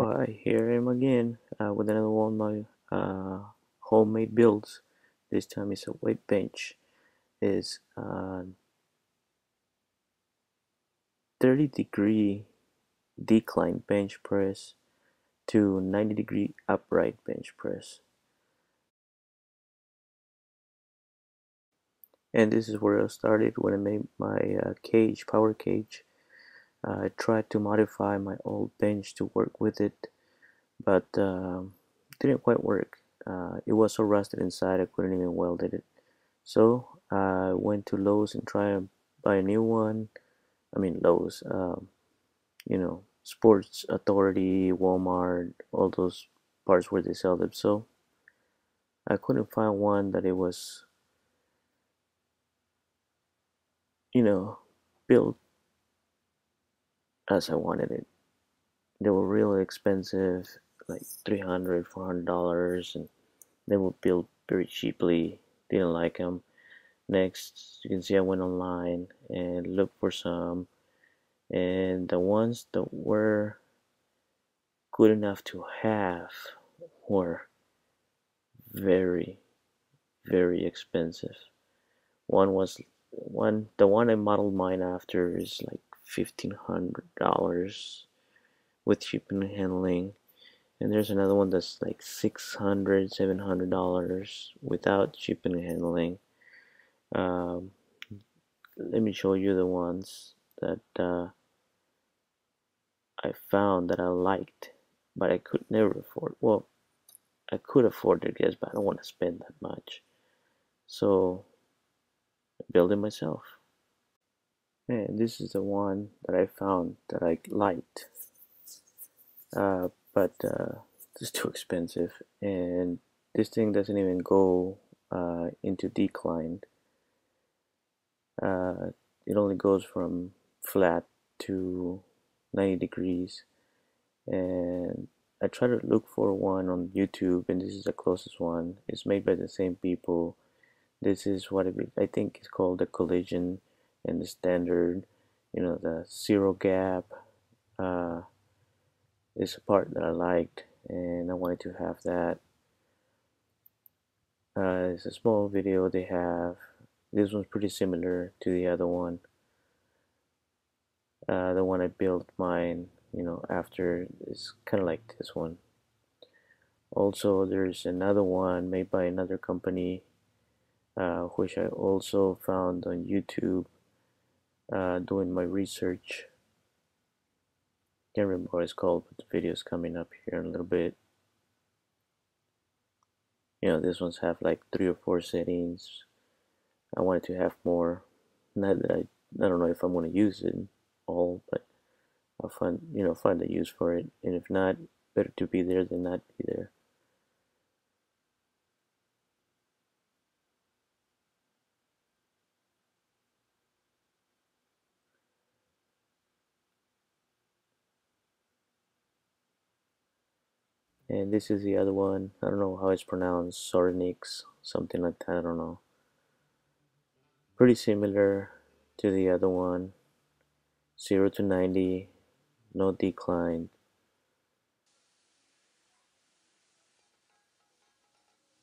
Oh, hi, here I am again with another one of my homemade builds. This time it's a weight bench. It's 30-degree decline bench press to 90-degree upright bench press. And this is where I started when I made my power cage. I tried to modify my old bench to work with it, but didn't quite work. It was so rusted inside I couldn't even weld it. So I went to Lowe's and tried to buy a new one. I mean Lowe's, Sports Authority, Walmart, all those parts where they sell them. So I couldn't find one that it was, you know, built as I wanted it. They were really expensive, like $300, $400, and they were built very cheaply. Didn't like them. Next, you can see I went online and looked for some, and the ones that were good enough to have were very, very expensive. The one I modeled mine after is like $1,500 with shipping and handling, and there's another one that's like $600, $700 without shipping and handling. Um, Let me show you the ones that I found that I liked, but I could never afford. Well, I could afford it, yes, but I don't want to spend that much. So I built it myself. And this is the one that I found that I liked, but it's too expensive. And this thing doesn't even go into decline. Uh, it only goes from flat to 90 degrees. And I try to look for one on YouTube, and this is the closest one. It's made by the same people. This is what I think is called the collision and the standard. The zero gap uh, is a part that I liked, and I wanted to have that. It's a small video they have. This one's pretty similar to the other one. The one I built mine, after is kind of like this one. Also, there's another one made by another company, which I also found on YouTube doing my research. Can't remember what it's called, but the video is coming up here in a little bit. This ones have like 3 or 4 settings. I wanted to have more. Not that I don't know if I'm going to use it all, but I'll find a use for it. And if not, better to be there than not be there. And this is the other one. I don't know how it's pronounced. Sorinix, something like that. I don't know. Pretty similar to the other one. 0 to 90, no decline.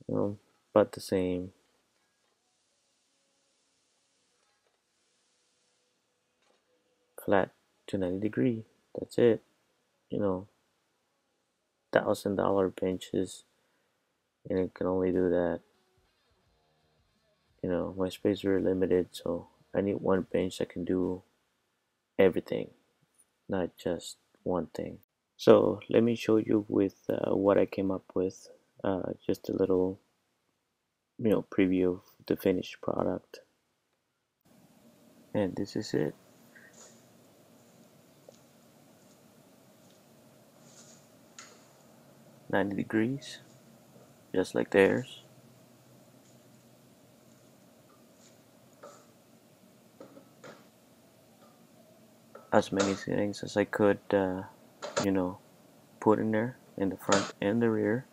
About the same. Flat to 90 degree. That's it. You know, $1,000 benches, and it can only do that. My space is very limited, so I need one bench that can do everything, not just one thing. So let me show you with what I came up with. Just a little, preview of the finished product. And this is it. "90 degrees, just like theirs. As many settings as I could, you know, put in there in the front and the rear.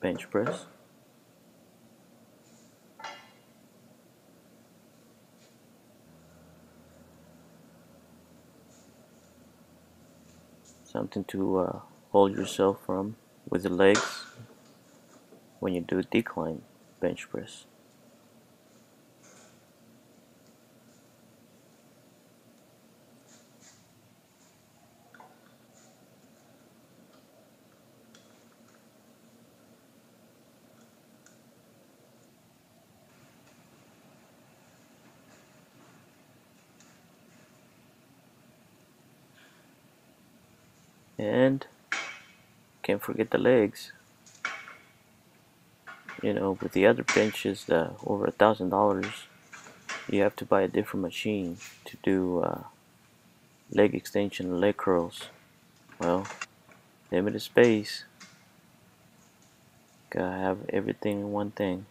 bench press. Something to hold yourself from with the legs when you do decline bench press. And can't forget the legs. You know, with the other benches, over $1,000, you have to buy a different machine to do leg extension and leg curls. Well, limited space. Gotta have everything in one thing.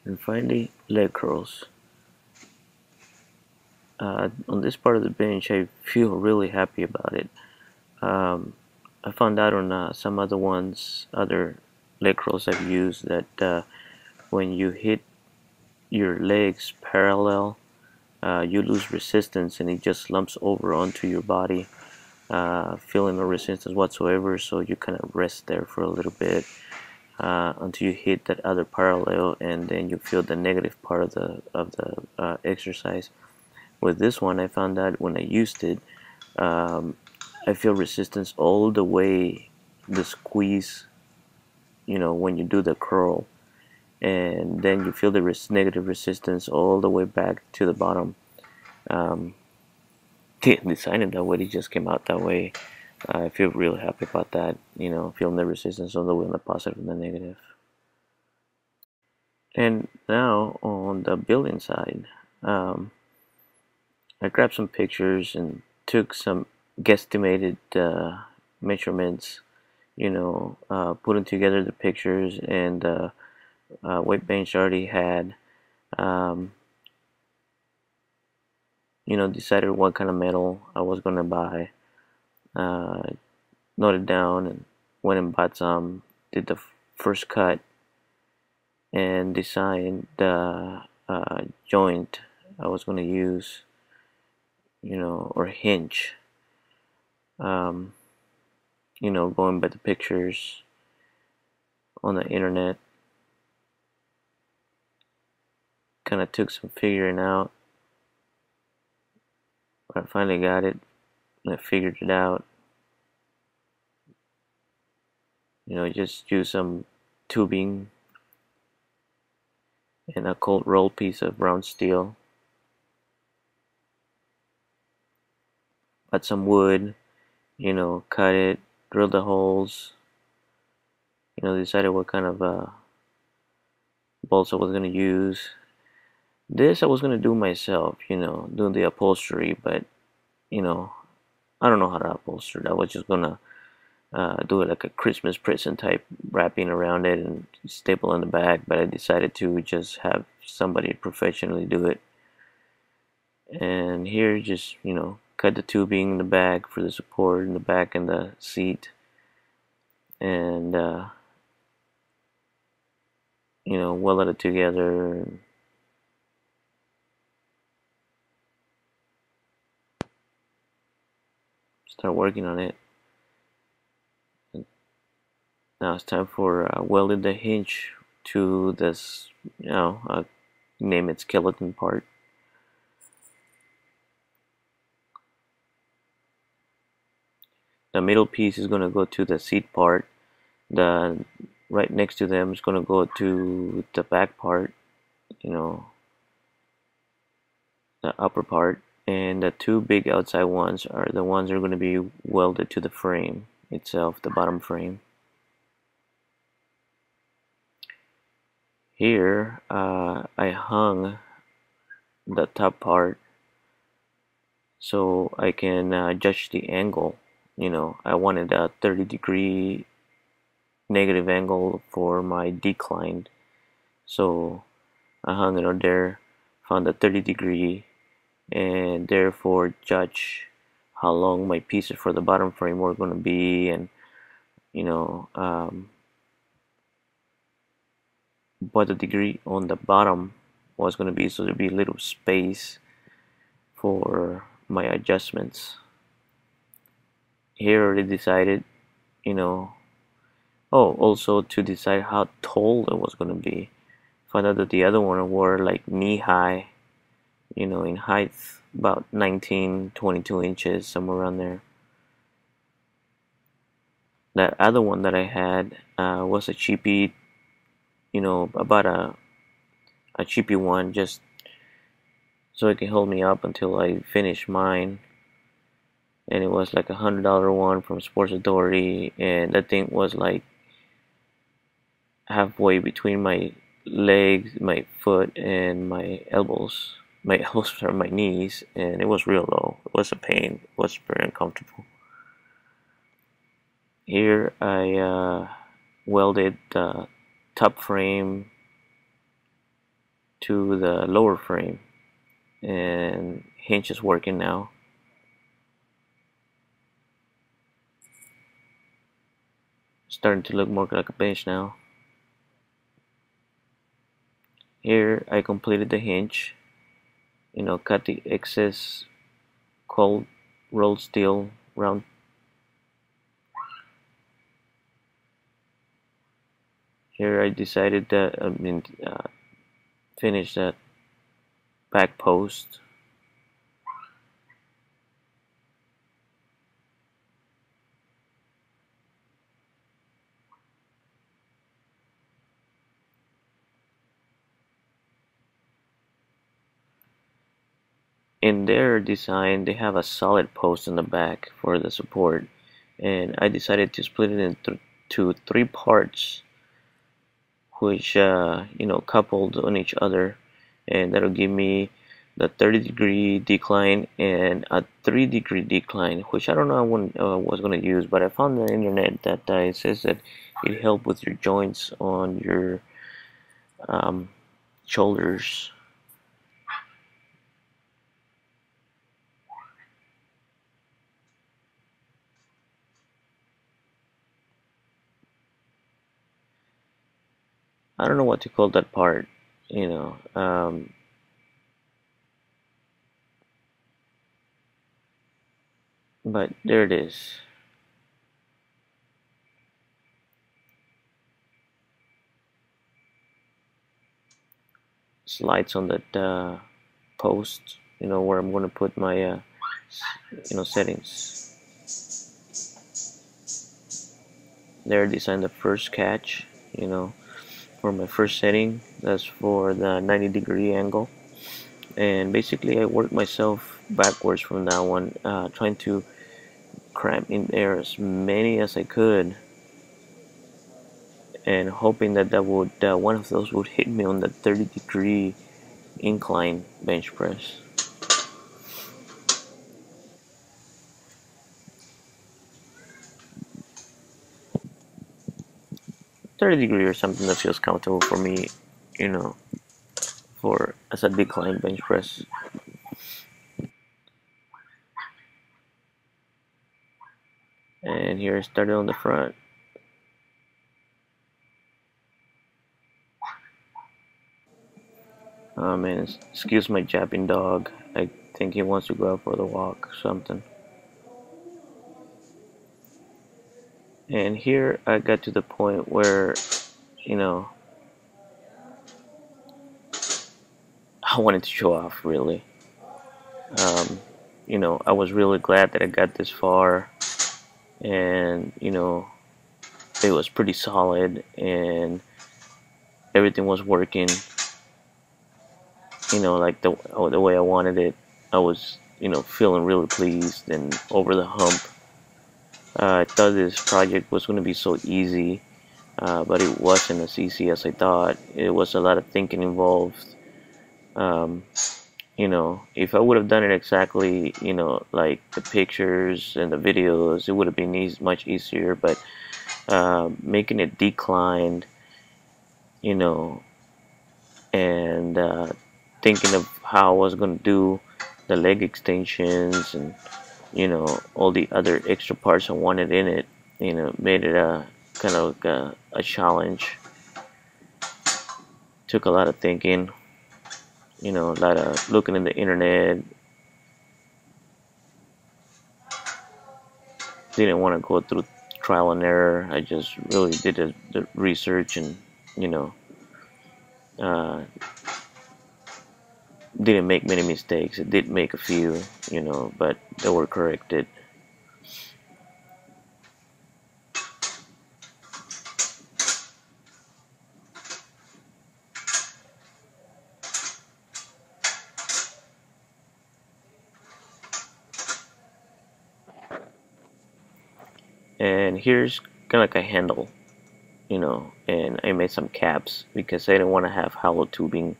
And finally, leg curls. On this part of the bench, I feel really happy about it. Um, I found out on some other ones, other leg curls I've used, that when you hit your legs parallel, you lose resistance and it just slumps over onto your body, feeling no resistance whatsoever. So you kind of rest there for a little bit until you hit that other parallel, and then you feel the negative part of the exercise. With this one, I found that when I used it, um, I feel resistance all the way, the squeeze, you know, when you do the curl, and then you feel the negative resistance all the way back to the bottom. Um, didn't design it that way, it just came out that way. I feel really happy about that, you know, feeling the resistance all the way on the positive and the negative. And now on the building side, um, I grabbed some pictures and took some guesstimated measurements, you know, putting together the pictures and weight bench I already had, um, you know, decided what kind of metal I was going to buy, uh, noted down and went and bought some, did the first cut and designed the joint I was going to use, you know, or hinge. Um, you know, going by the pictures on the internet, kind of took some figuring out. I finally got it, and I figured it out. You know, just use some tubing and a cold rolled piece of round steel. Got some wood, you know, cut it, drill the holes. You know, decided what kind of bolts I was gonna use. This I was gonna do myself, you know, doing the upholstery, but you know, I don't know how to upholster. I was just gonna do it like a Christmas present type, wrapping around it and staple in the back. But I decided to just have somebody professionally do it. And here, just you know, cut the tubing in the back for the support in the back and the seat, and you know, weld it together. And start working on it. Now it's time for welding the hinge to this, you know, name it skeleton part. The middle piece is going to go to the seat part. The right next to them is going to go to the back part, you know, the upper part, and the two big outside ones are the ones that are going to be welded to the frame itself, the bottom frame. Here I hung the top part so I can judge the angle. I wanted a 30-degree negative angle for my decline, so I hung it on there, found a 30-degree, and therefore judge how long my pieces for the bottom frame were going to be, and you know um, what the degree on the bottom was going to be, so there'd be a little space for my adjustments. Here I already decided, you know oh, also to decide how tall it was going to be. Found out that the other one were like knee high, in height, about 19, 22 inches, somewhere around there. That other one that I had was a cheapie, about a cheapie one, just so it can hold me up until I finish mine. And it was like $100 one from Sports Authority, and that thing was like halfway between my legs, my foot, and my elbows. My elbows are my knees, and it was real low. It was a pain. It was very uncomfortable. Here I welded the top frame to the lower frame, and hinge is working now. Starting to look more like a bench now. Here I completed the hinge, cut the excess cold rolled steel round. Here I decided that finish that back post. In their design, they have a solid post in the back for the support, and I decided to split it into three parts, which coupled on each other, and that'll give me the 30-degree decline and a 3-degree decline, which I don't know what I was going to use, but I found on the internet that it says that it helps with your joints on your shoulders. I don't know what to call that part, but there it is. Slides on that post, where I'm going to put my settings. There, design the first catch, for my first setting. That's for the 90-degree angle, and basically I worked myself backwards from that one, trying to cram in there as many as I could, and hoping that would one of those would hit me on the 30-degree incline bench press. .30 degree or something that feels comfortable for me, for as a decline bench press. And here I started on the front. Oh man, excuse my japping dog. I think he wants to go out for the walk or something. And here I got to the point where, I wanted to show off, really. I was really glad that I got this far, and it was pretty solid and everything was working. like the way I wanted it. I was, feeling really pleased and over the hump. I thought this project was going to be so easy, but it wasn't as easy as I thought. It was a lot of thinking involved. Um, if I would have done it exactly, like the pictures and the videos, it would have been much easier. But making it declined, you know, and thinking of how I was going to do the leg extensions and all the other extra parts I wanted in it, made it a kind of a challenge. Took a lot of thinking, a lot of looking in the internet. Didn't want to go through trial and error. I just really did the research and you know uh, didn't make many mistakes. It did make a few, but they were corrected. And here's kind of like a handle, and I made some caps because I didn't want to have hollow tubing.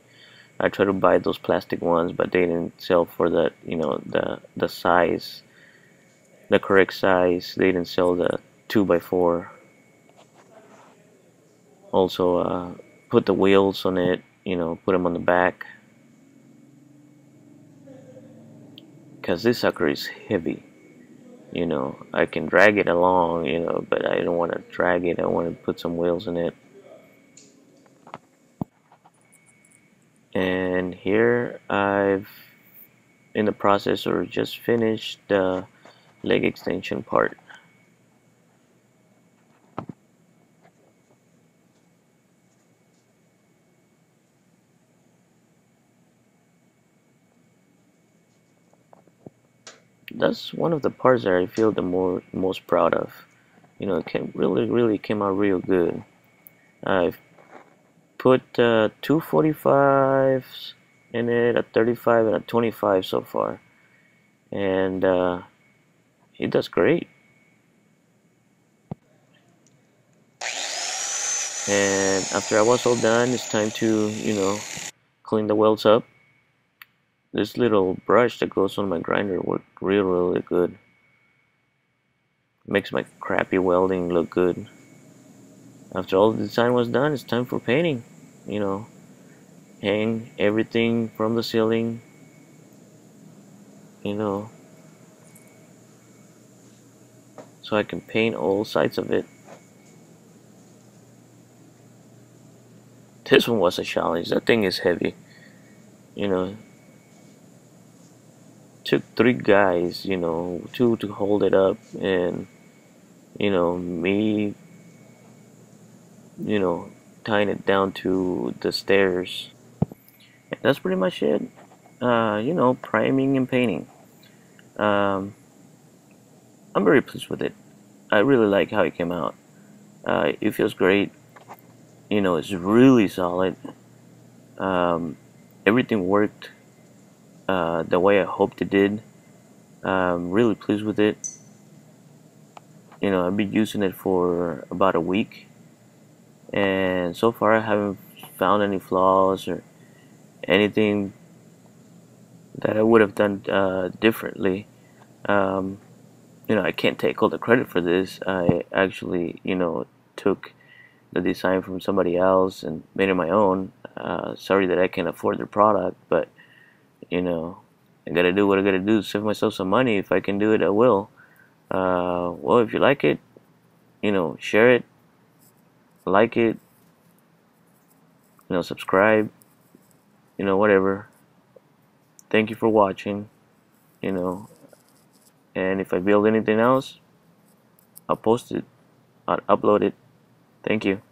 I tried to buy those plastic ones, but they didn't sell for the the size, the correct size. They didn't sell the 2x4. Also, put the wheels on it, put them on the back, because this sucker is heavy. I can drag it along, but I don't want to drag it. I want to put some wheels in it. And here I've in the process or just finished the leg extension part. That's one of the parts that I feel the most proud of. It really came out real good. I've put two 45s in it, a 35 and a 25 so far, and it does great. And after I was all done, it's time to clean the welds up. This little brush that goes on my grinder worked really good. Makes my crappy welding look good. After all the design was done, it's time for painting. Hang everything from the ceiling. So I can paint all sides of it. This one was a challenge. That thing is heavy. Took 3 guys, 2 to hold it up, and me, tying it down to the stairs. And that's pretty much it. Priming and painting. I'm very pleased with it. I really like how it came out. It feels great. It's really solid. Everything worked the way I hoped it did. Really pleased with it. I've been using it for about a week, and so far I haven't found any flaws or anything that I would have done differently. I can't take all the credit for this. I actually, took the design from somebody else and made it my own. Sorry that I can't afford their product, but I gotta do what I gotta do to save myself some money. If I can do it, I will. Well, if you like it, share it, like it, subscribe, whatever. Thank you for watching, and if I build anything else, I'll post it, I'll upload it. Thank you.